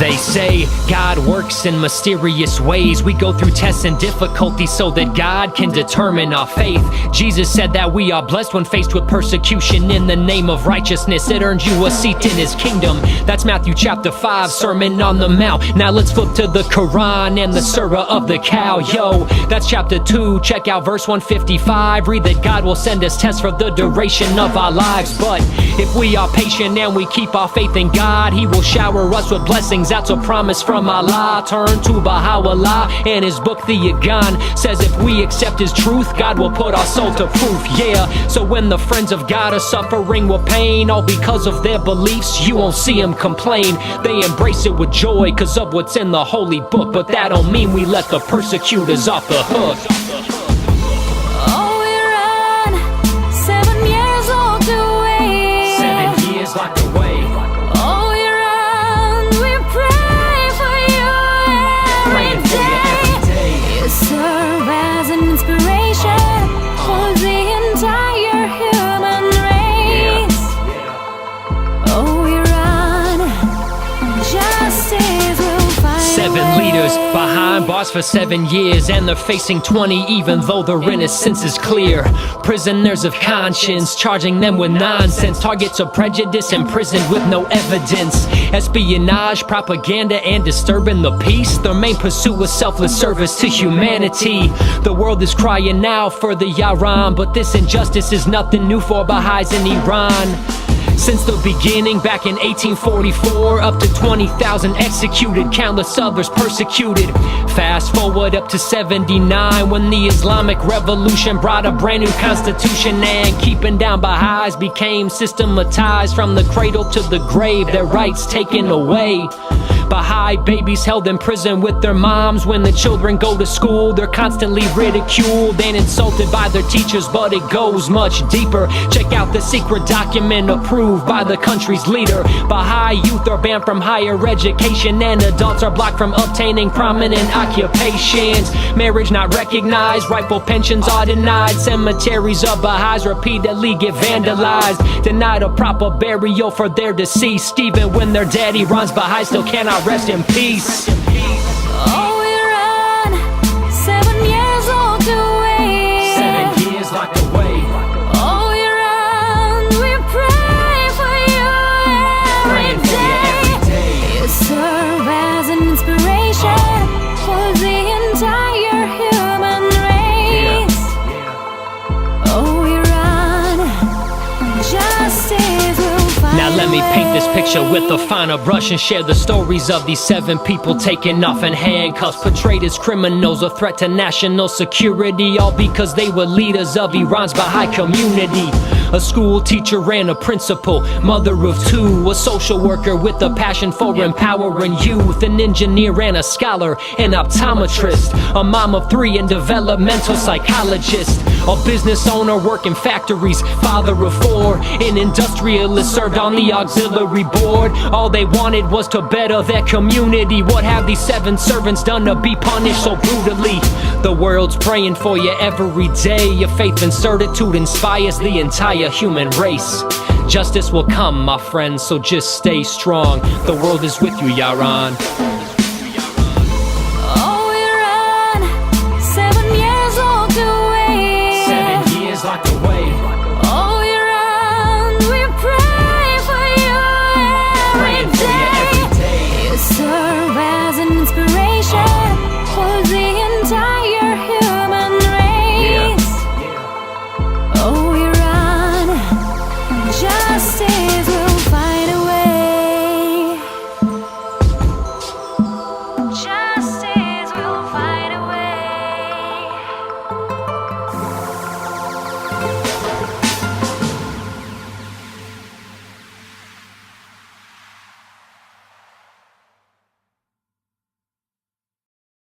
They say God works in mysterious ways. We go through tests and difficulties so that God can determine our faith. Jesus said that we are blessed when faced with persecution in the name of righteousness. It earns you a seat in his kingdom. That's Matthew chapter 5, Sermon on the Mount. Now let's flip to the Quran and the Surah of the Cow. Yo, that's chapter 2, check out verse 155. Read that God will send us tests for the duration of our lives. But if we are patient and we keep our faith in God, he will shower us with blessings. That's a promise from Allah. Turn to Baha'u'llah and his book, the Yaran, says if we accept his truth, God will put our soul to proof. Yeah, so when the friends of God are suffering with pain, all because of their beliefs, you won't see them complain. They embrace it with joy cause of what's in the holy book. But that don't mean we let the persecutors off the hook. Oh, Yaran, 7 years locked away. 7 years locked away. Oh, Yaran, we pray for you every day. You serve as an inspiration for the entire human race. Oh, Yaran, justice will find 7 leaders behind bars for 7 years, and they're facing 20 even though their innocence is clear. Prisoners of conscience, charging them with nonsense. Targets of prejudice, imprisoned with no evidence. Espionage, propaganda, and disturbing the peace. Their main pursuit was selfless service to humanity. The world is crying now for the Yaran, but this injustice is nothing new for Baha'is in Iran. Since the beginning, back in 1844, up to 20,000 executed, countless others persecuted. Fast forward up to 79, when the Islamic Revolution brought a brand new constitution, and keeping down Baha'is became systematized. From the cradle to the grave, their rights taken away. Baha'i babies held in prison with their moms. When the children go to school, they're constantly ridiculed and insulted by their teachers, but it goes much deeper. Check out the secret document approved by the country's leader. Baha'i youth are banned from higher education, and adults are blocked from obtaining prominent occupations. Marriage not recognized, rightful pensions are denied. Cemeteries of Baha'is repeatedly get vandalized. Denied a proper burial for their deceased. Even when their daddy runs, Baha'i still cannot rest in peace. Oh, Yaran, 7 years locked away. 7 years locked away. Oh, Yaran, we pray for you every day. You serve as an inspiration for the entire human race. Oh, Yaran, justice will find. Now let me paint this picture with a finer brush and share the stories of these 7 people taken off in handcuffs, portrayed as criminals, a threat to national security, all because they were leaders of Iran's Baha'i community. A school teacher and a principal, mother of 2, a social worker with a passion for empowering youth, an engineer and a scholar, an optometrist, a mom of 3 and developmental psychologist, a business owner working factories, father of 4, an industrialist served on the auxiliary board. All they wanted was to better their community. What have these 7 servants done to be punished so brutally? The world's praying for you every day. Your faith and certitude inspires the entire human race. Justice will come, my friends, so just stay strong. The world is with you, Yaran.